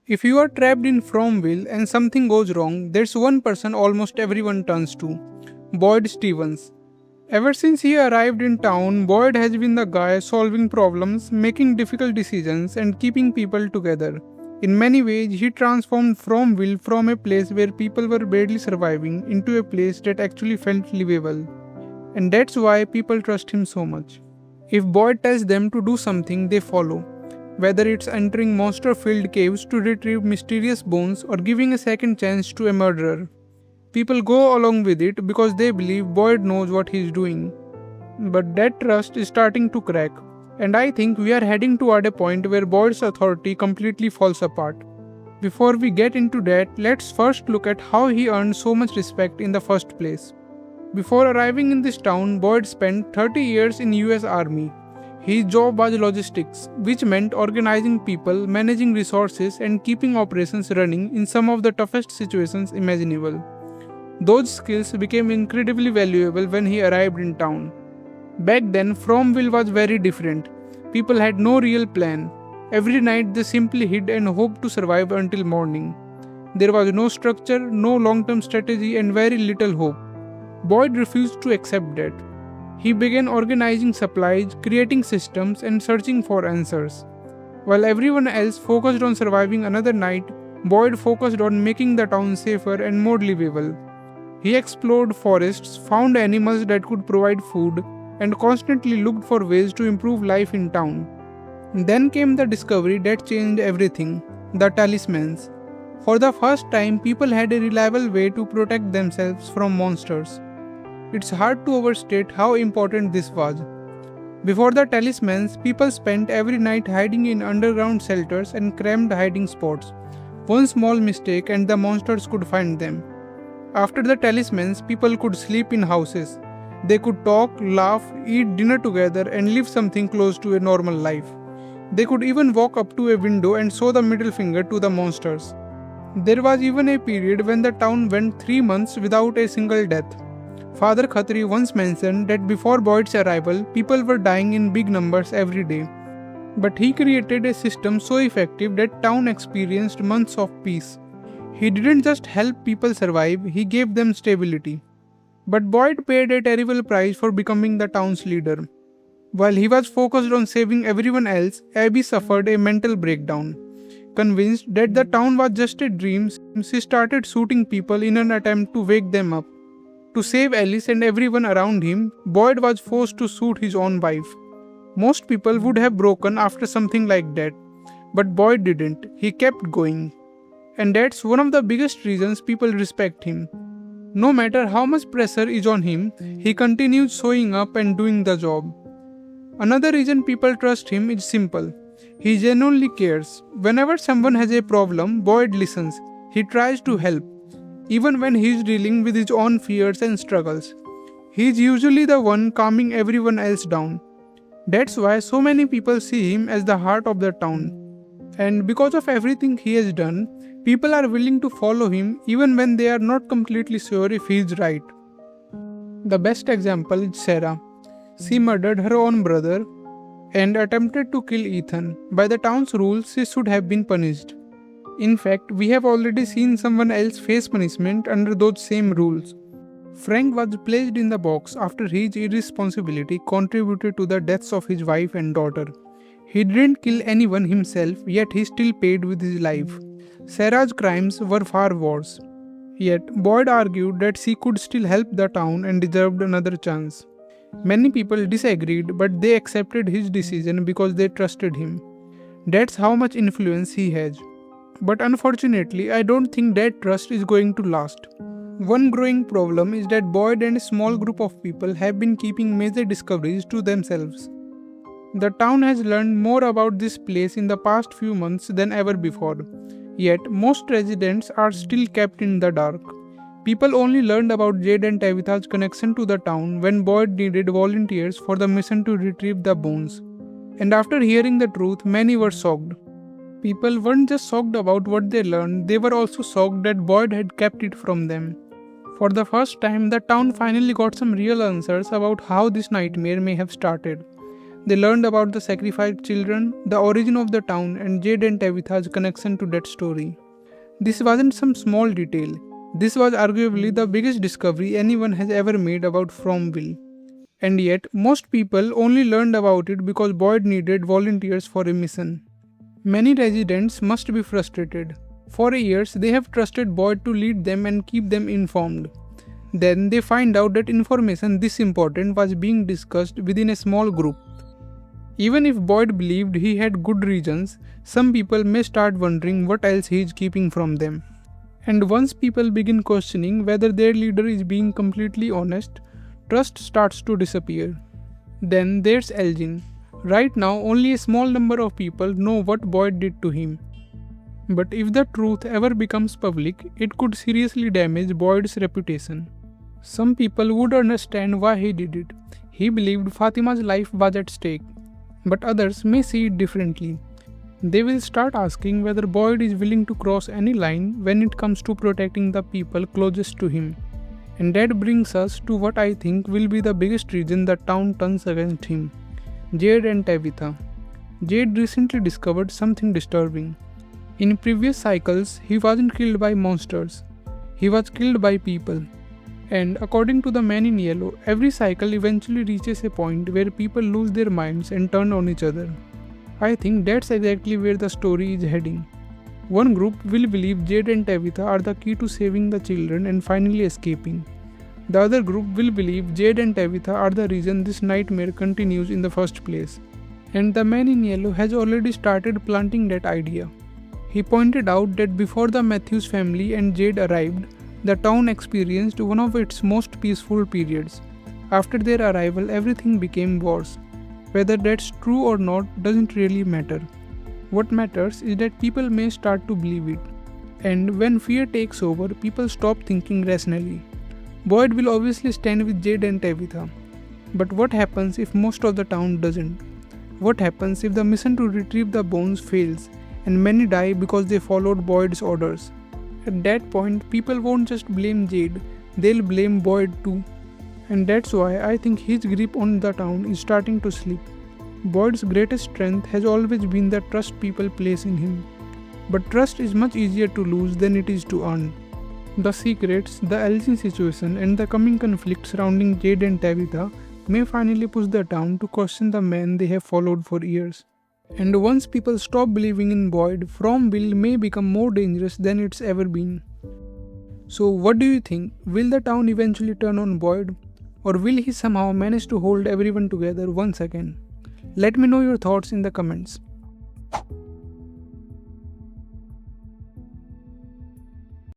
If you are trapped in Fromville and something goes wrong, there's one person almost everyone turns to: Boyd Stevens. Ever since he arrived in town, Boyd has been the guy solving problems, making difficult decisions, and keeping people together. In many ways, he transformed Fromville from a place where people were barely surviving into a place that actually felt livable. And that's why people trust him so much. If Boyd tells them to do something, they follow. Whether it's entering monster filled caves to retrieve mysterious bones or giving a second chance to a murderer, people go along with it because they believe Boyd knows what he's doing. But that trust is starting to crack, and I think we are heading toward a point where Boyd's authority completely falls apart. Before we get into that, let's first look at how he earned so much respect in the first place. Before arriving in this town, Boyd spent 30 years in US Army. His job was logistics, which meant organizing people, managing resources, and keeping operations running in some of the toughest situations imaginable. Those skills became incredibly valuable when he arrived in town. Back then, Fromville was very different. People had no real plan. Every night they simply hid and hoped to survive until morning. There was no structure, no long-term strategy, and very little hope. Boyd refused to accept that. He began organizing supplies, creating systems, and searching for answers. While everyone else focused on surviving another night, Boyd focused on making the town safer and more livable. He explored forests, found animals that could provide food, and constantly looked for ways to improve life in town. Then came the discovery that changed everything: the talismans. For the first time, people had a reliable way to protect themselves from monsters. It's hard to overstate how important this was. Before the talismans, people spent every night hiding in underground shelters and cramped hiding spots. One small mistake and the monsters could find them. After the talismans, people could sleep in houses. They could talk, laugh, eat dinner together, and live something close to a normal life. They could even walk up to a window and show the middle finger to the monsters. There was even a period when the town went 3 months without a single death. Father Khatri once mentioned that before Boyd's arrival, people were dying in big numbers every day. But he created a system so effective that town experienced months of peace. He didn't just help people survive, he gave them stability. But Boyd paid a terrible price for becoming the town's leader. While he was focused on saving everyone else, Abby suffered a mental breakdown. Convinced that the town was just a dream, she started shooting people in an attempt to wake them up. To save Alice and everyone around him, Boyd was forced to shoot his own wife. Most people would have broken after something like that, but Boyd didn't. He kept going. And that's one of the biggest reasons people respect him. No matter how much pressure is on him, he continues showing up and doing the job. Another reason people trust him is simple. He genuinely cares. Whenever someone has a problem, Boyd listens. He tries to help, even when he is dealing with his own fears and struggles. He is usually the one calming everyone else down. That's why so many people see him as the heart of the town. And because of everything he has done, people are willing to follow him even when they are not completely sure if he is right. The best example is Sarah. She murdered her own brother and attempted to kill Ethan. By the town's rules, she should have been punished. In fact, we have already seen someone else face punishment under those same rules. Frank was placed in the box after his irresponsibility contributed to the deaths of his wife and daughter. He didn't kill anyone himself, yet he still paid with his life. Sarah's crimes were far worse. Yet, Boyd argued that she could still help the town and deserved another chance. Many people disagreed, but they accepted his decision because they trusted him. That's how much influence he has. But unfortunately, I don't think that trust is going to last. One growing problem is that Boyd and a small group of people have been keeping major discoveries to themselves. The town has learned more about this place in the past few months than ever before. Yet, most residents are still kept in the dark. People only learned about Jade and Tabitha's connection to the town when Boyd needed volunteers for the mission to retrieve the bones. And after hearing the truth, many were shocked. People weren't just shocked about what they learned, they were also shocked that Boyd had kept it from them. For the first time, the town finally got some real answers about how this nightmare may have started. They learned about the sacrificed children, the origin of the town, and Jade and Tabitha's connection to that story. This wasn't some small detail. This was arguably the biggest discovery anyone has ever made about Fromville. And yet, most people only learned about it because Boyd needed volunteers for a mission. Many residents must be frustrated. For years, they have trusted Boyd to lead them and keep them informed. Then they find out that information this important was being discussed within a small group. Even if Boyd believed he had good reasons, some people may start wondering what else he is keeping from them. And once people begin questioning whether their leader is being completely honest, trust starts to disappear. Then there's Elgin. Right now, only a small number of people know what Boyd did to him. But if the truth ever becomes public, it could seriously damage Boyd's reputation. Some people would understand why he did it. He believed Fatima's life was at stake. But others may see it differently. They will start asking whether Boyd is willing to cross any line when it comes to protecting the people closest to him. And that brings us to what I think will be the biggest reason the town turns against him. Jade and Tabitha. Jade recently discovered something disturbing. In previous cycles, he wasn't killed by monsters. He was killed by people. And according to the man in yellow, every cycle eventually reaches a point where people lose their minds and turn on each other. I think that's exactly where the story is heading. One group will believe Jade and Tabitha are the key to saving the children and finally escaping. The other group will believe Jade and Tabitha are the reason this nightmare continues in the first place. And the man in yellow has already started planting that idea. He pointed out that before the Matthews family and Jade arrived, the town experienced one of its most peaceful periods. After their arrival, everything became worse. Whether that's true or not doesn't really matter. What matters is that people may start to believe it. And when fear takes over, people stop thinking rationally. Boyd will obviously stand with Jade and Tabitha. But what happens if most of the town doesn't? What happens if the mission to retrieve the bones fails and many die because they followed Boyd's orders? At that point, people won't just blame Jade, they'll blame Boyd too. And that's why I think his grip on the town is starting to slip. Boyd's greatest strength has always been the trust people place in him. But trust is much easier to lose than it is to earn. The secrets, the Elgin situation, and the coming conflict surrounding Jade and Tabitha may finally push the town to question the man they have followed for years. And once people stop believing in Boyd, Fromville may become more dangerous than it's ever been. So what do you think? Will the town eventually turn on Boyd? Or will he somehow manage to hold everyone together once again? Let me know your thoughts in the comments.